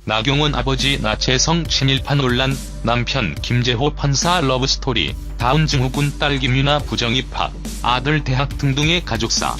나경원 아버지 나채성 친일파 논란, 남편 김재호 판사 러브스토리, 다운 증후군 딸 김유나 부정 입학, 아들 대학 등등의 가족사.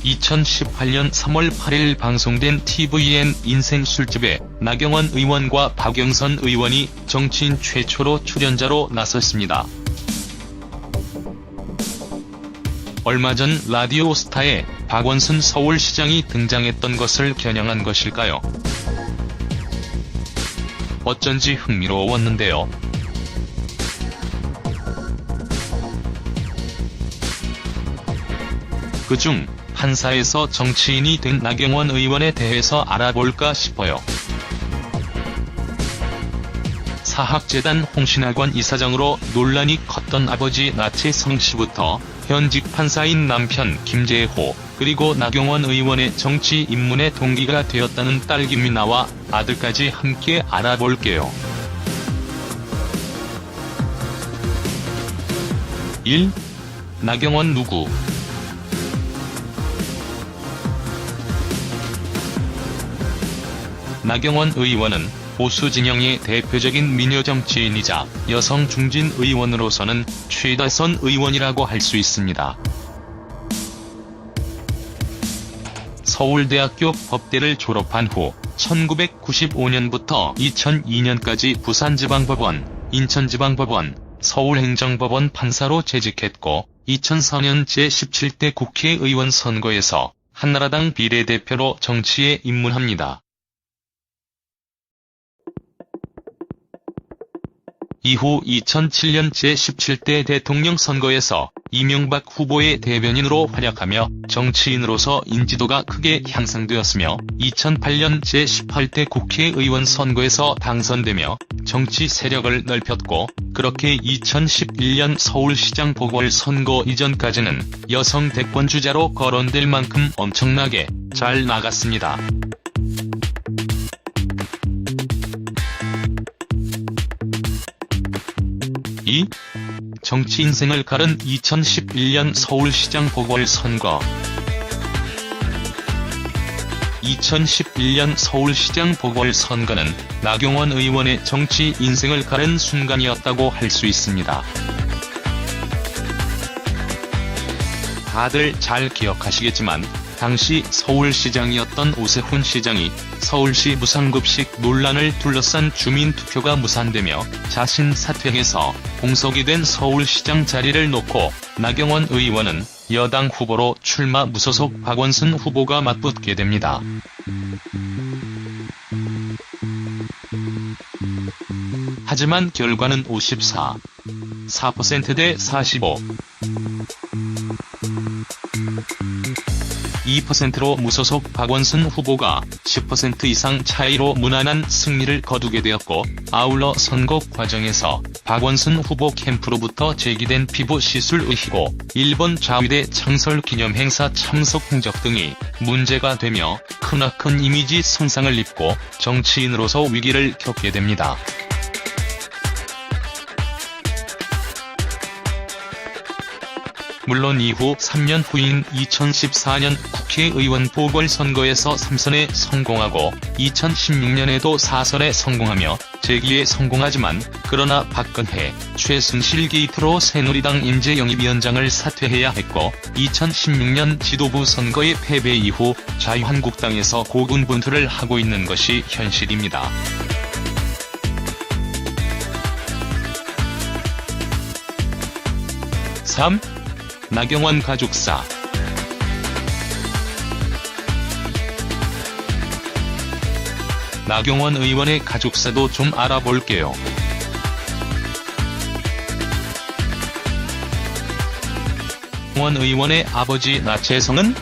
2018년 3월 8일 방송된 tvN 인생 술집에 나경원 의원과 박영선 의원이 정치인 최초로 출연자로 나섰습니다. 얼마 전 라디오 스타에 박원순 서울시장이 등장했던 것을 겨냥한 것일까요? 어쩐지 흥미로웠는데요. 그중 판사에서 정치인이 된 나경원 의원에 대해서 알아볼까 싶어요. 사학재단 홍신학원 이사장으로 논란이 컸던 아버지 나채성 씨부터 현직 판사인 남편 김재호, 그리고 나경원 의원의 정치 입문의 동기가 되었다는 딸 김유나와 아들까지 함께 알아볼게요. 1. 나경원 누구? 나경원 의원은 보수 진영의 대표적인 미녀 정치인이자 여성 중진 의원으로서는 최다선 의원이라고 할 수 있습니다. 서울대학교 법대를 졸업한 후 1995년부터 2002년까지 부산지방법원, 인천지방법원, 서울행정법원 판사로 재직했고 2004년 제17대 국회의원 선거에서 한나라당 비례대표로 정치에 입문합니다. 이후 2007년 제17대 대통령 선거에서 이명박 후보의 대변인으로 활약하며 정치인으로서 인지도가 크게 향상되었으며 2008년 제18대 국회의원 선거에서 당선되며 정치 세력을 넓혔고, 그렇게 2011년 서울시장 보궐선거 이전까지는 여성 대권주자로 거론될 만큼 엄청나게 잘 나갔습니다. 2. 정치 인생을 가른 2011년 서울시장 보궐선거. 2011년 서울시장 보궐선거는 나경원 의원의 정치 인생을 가른 순간이었다고 할 수 있습니다. 다들 잘 기억하시겠지만 당시 서울시장이었던 오세훈 시장이 서울시 무상급식 논란을 둘러싼 주민투표가 무산되며 자신 사퇴해서 공석이 된 서울시장 자리를 놓고 나경원 의원은 여당 후보로 출마 무소속 박원순 후보가 맞붙게 됩니다. 하지만 결과는 54% 대 45. 2%로 무소속 박원순 후보가 10% 이상 차이로 무난한 승리를 거두게 되었고, 아울러 선거 과정에서 박원순 후보 캠프로부터 제기된 피부 시술 의혹, 일본 자위대 창설 기념행사 참석 흔적 등이 문제가 되며 크나큰 이미지 손상을 입고 정치인으로서 위기를 겪게 됩니다. 물론 이후 3년 후인 2014년 국회의원 보궐선거에서 3선에 성공하고 2016년에도 4선에 성공하며 재기에 성공하지만, 그러나 박근혜, 최순실 게이트로 새누리당 인재영입위원장을 사퇴해야 했고 2016년 지도부 선거의 패배 이후 자유한국당에서 고군분투를 하고 있는 것이 현실입니다. 3. 나경원 가족사. 나경원 의원의 가족사도 좀 알아볼게요. 나경원 의원의 아버지 나채성은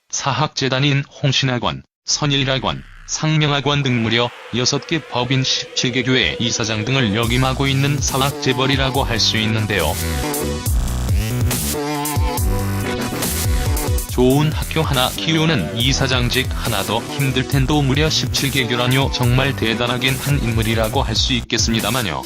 사학재단인 홍신학원, 선일학원, 상명학원 등 무려 6개 법인 17개 교회 이사장 등을 역임하고 있는 사학재벌이라고 할 수 있는데요. 좋은 학교 하나 키우는 이사장직 하나도 힘들 텐도 무려 17개 교라뇨. 정말 대단하긴 한 인물이라고 할 수 있겠습니다만요.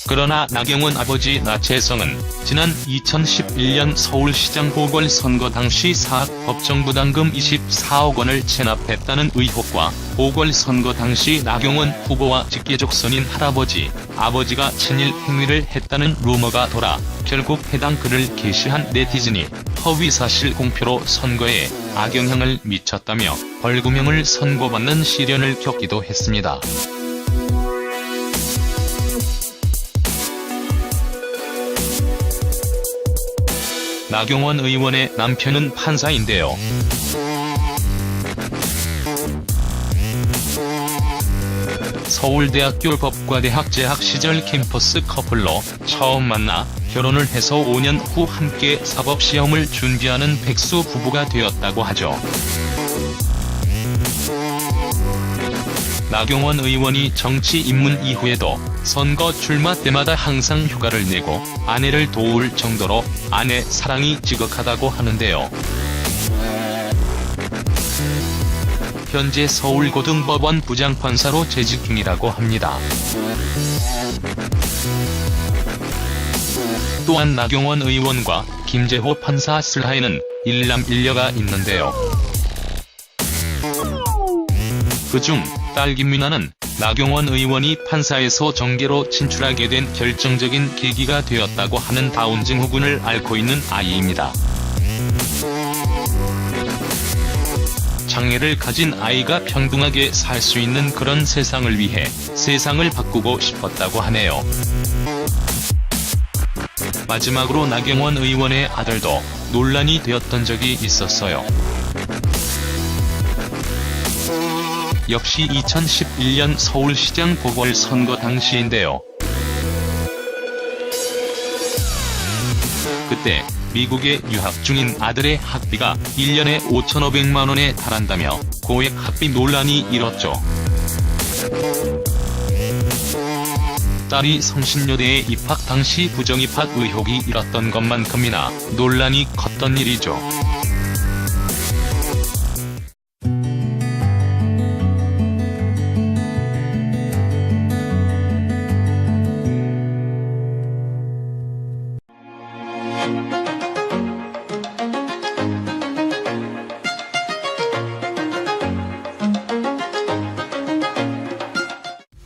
그러나 나경원 아버지 나채성은 지난 2011년 서울시장 보궐선거 당시 사학법정부담금 24억 원을 체납했다는 의혹과 보궐선거 당시 나경원 후보와 직계족손인 할아버지, 아버지가 친일 행위를 했다는 루머가 돌아 결국 해당 글을 게시한 네티즌이 허위사실 공표로 선거에 악영향을 미쳤다며 벌금형을 선고받는 시련을 겪기도 했습니다. 나경원 의원의 남편은 판사인데요. 서울대학교 법과대학 재학 시절 캠퍼스 커플로 처음 만나 결혼을 해서 5년 후 함께 사법시험을 준비하는 백수 부부가 되었다고 하죠. 나경원 의원이 정치 입문 이후에도 선거 출마 때마다 항상 휴가를 내고 아내를 도울 정도로 아내 사랑이 지극하다고 하는데요. 현재 서울고등법원 부장판사로 재직 중이라고 합니다. 또한 나경원 의원과 김재호 판사 사이에는 일남일녀가 있는데요. 그중 딸 김민아는 나경원 의원이 판사에서 정계로 진출하게 된 결정적인 계기가 되었다고 하는 다운 증후군을 앓고 있는 아이입니다. 장애를 가진 아이가 평등하게 살 수 있는 그런 세상을 위해 세상을 바꾸고 싶었다고 하네요. 마지막으로 나경원 의원의 아들도 논란이 되었던 적이 있었어요. 역시 2011년 서울시장 보궐선거 당시인데요. 그때 미국에 유학 중인 아들의 학비가 1년에 5,500만 원에 달한다며 고액 학비 논란이 일었죠. 딸이 성신여대에 입학 당시 부정입학 의혹이 일었던 것만큼이나 논란이 컸던 일이죠.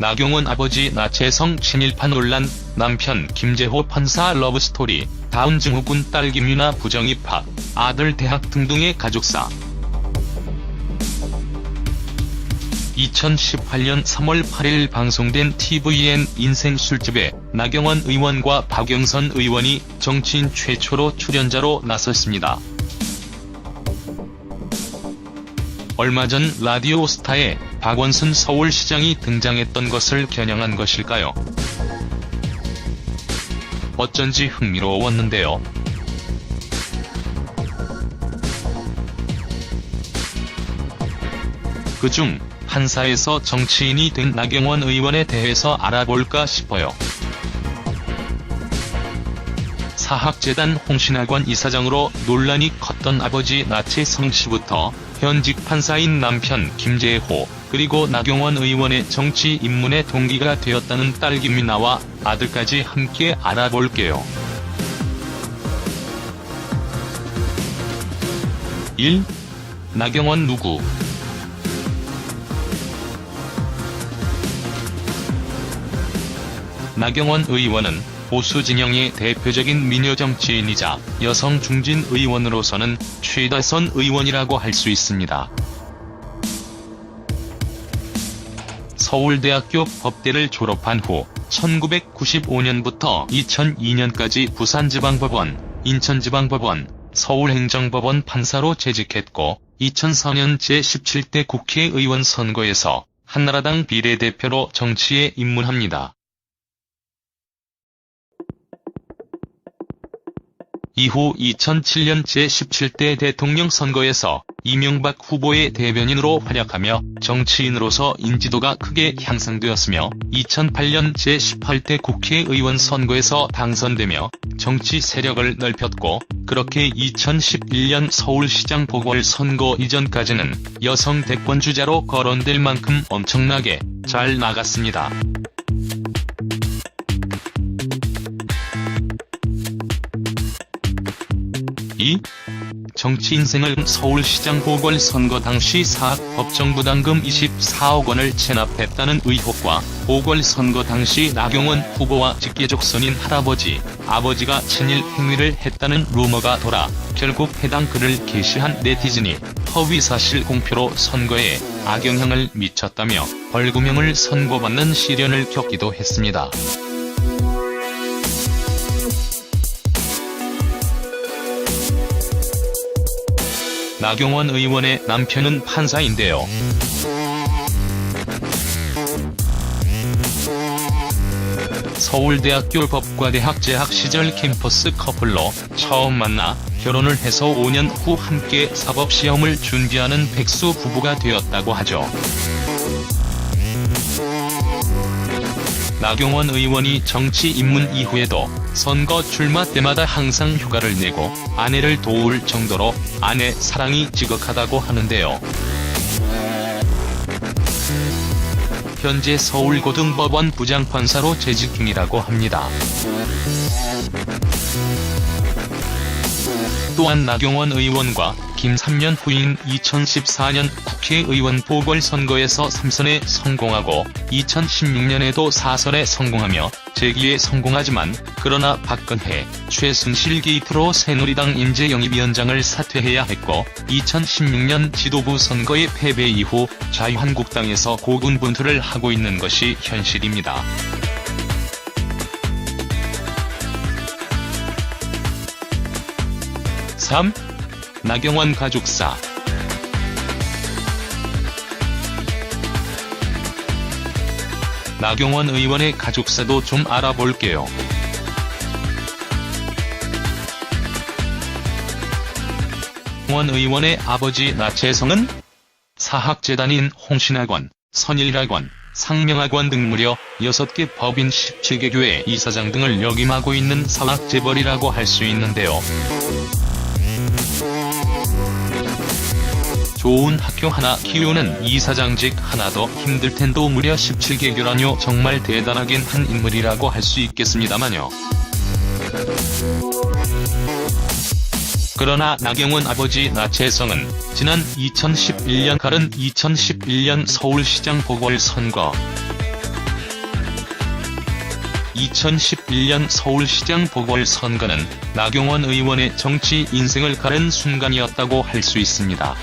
나경원 아버지 나채성 친일파 논란, 남편 김재호 판사 러브스토리, 다운 증후군 딸 김민아 부정입학, 아들 대학 등등의 가족사. 2018년 3월 8일 방송된 tvN 인생 술집에 나경원 의원과 박영선 의원이 정치인 최초로 출연자로 나섰습니다. 얼마 전 라디오 스타에 박원순 서울시장이 등장했던 것을 겨냥한 것일까요? 어쩐지 흥미로웠는데요. 그중 판사에서 정치인이 된 나경원 의원에 대해서 알아볼까 싶어요. 사학재단 홍신학원 이사장으로 논란이 컸던 아버지 나채성 씨부터 현직 판사인 남편 김재호, 그리고 나경원 의원의 정치 입문의 동기가 되었다는 딸 김민아와 아들까지 함께 알아볼게요. 1. 나경원 누구? 나경원 의원은 보수 진영의 대표적인 미녀 정치인이자 여성 중진 의원으로서는 최다선 의원이라고 할 수 있습니다. 서울대학교 법대를 졸업한 후 1995년부터 2002년까지 부산지방법원, 인천지방법원, 서울행정법원 판사로 재직했고 2004년 제17대 국회의원 선거에서 한나라당 비례대표로 정치에 입문합니다. 이후 2007년 제17대 대통령 선거에서 이명박 후보의 대변인으로 활약하며 정치인으로서 인지도가 크게 향상되었으며 2008년 제18대 국회의원 선거에서 당선되며 정치 세력을 넓혔고, 그렇게 2011년 서울시장 보궐선거 이전까지는 여성 대권주자로 거론될 만큼 엄청나게 잘 나갔습니다. 정치 인생을 서울시장 보궐선거 당시 사학법정부담금 24억 원을 체납했다는 의혹과 보궐선거 당시 나경원 후보와 직계족손인 할아버지, 아버지가 친일 행위를 했다는 루머가 돌아 결국 해당 글을 게시한 네티즌이 허위사실 공표로 선거에 악영향을 미쳤다며 벌금형을 선고받는 시련을 겪기도 했습니다. 나경원 의원의 남편은 판사인데요. 서울대학교 법과대학 재학 시절 캠퍼스 커플로 처음 만나 결혼을 해서 5년 후 함께 사법시험을 준비하는 백수 부부가 되었다고 하죠. 나경원 의원이 정치 입문 이후에도 선거 출마 때마다 항상 휴가를 내고 아내를 도울 정도로 아내 사랑이 지극하다고 하는데요. 현재 서울고등법원 부장판사로 재직 중이라고 합니다. 또한 나경원 의원과 김3년 후인 2014년 국회의원 보궐선거에서 3선에 성공하고 2016년에도 4선에 성공하며 재기에 성공하지만, 그러나 박근혜, 최순실 게이트로 새누리당 인재영입위원장을 사퇴해야 했고 2016년 지도부 선거의 패배 이후 자유한국당에서 고군분투를 하고 있는 것이 현실입니다. 나경원 가족사. 나경원 의원의 가족사도 좀 알아볼게요. 나경원 의원의 아버지 나채성은 사학재단인 홍신학원, 선일학원, 상명학원 등 무려 6개 법인 17개 교회 이사장 등을 역임하고 있는 사학재벌이라고 할 수 있는데요. 좋은 학교 하나 키우는 이사장직 하나도 힘들 텐도 무려 17개 교라뇨. 정말 대단하긴 한 인물이라고 할 수 있겠습니다만요. 그러나 나경원 아버지 나채성은 지난 2011년 가른 2011년 서울시장 보궐선거 2011년 서울시장 보궐선거는 나경원 의원의 정치 인생을 가른 순간이었다고 할 수 있습니다.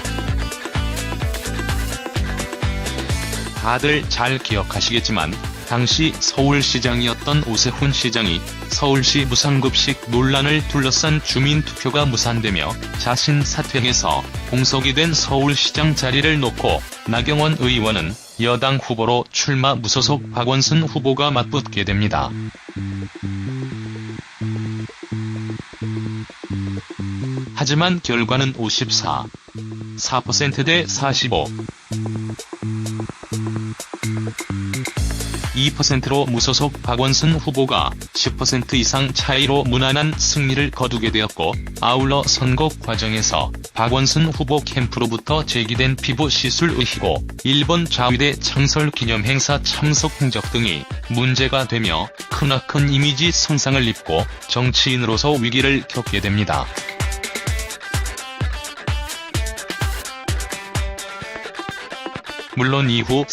다들 잘 기억하시겠지만 당시 서울시장이었던 오세훈 시장이 서울시 무상급식 논란을 둘러싼 주민투표가 무산되며 자신 사퇴해서 공석이 된 서울시장 자리를 놓고 나경원 의원은 여당 후보로 출마 무소속 박원순 후보가 맞붙게 됩니다. 하지만 결과는 54% 대 2%로 무소속 박원순 후보가 10% 이상 차이로 무난한 승리를 거두게 되었고, 아울러 선거 과정에서 박원순 후보 캠프로부터 제기된 피부 시술 의혹, 일본 자위대 창설 기념행사 참석 행적 등이 문제가 되며 크나큰 이미지 손상을 입고 정치인으로서 위기를 겪게 됩니다. 물론 이후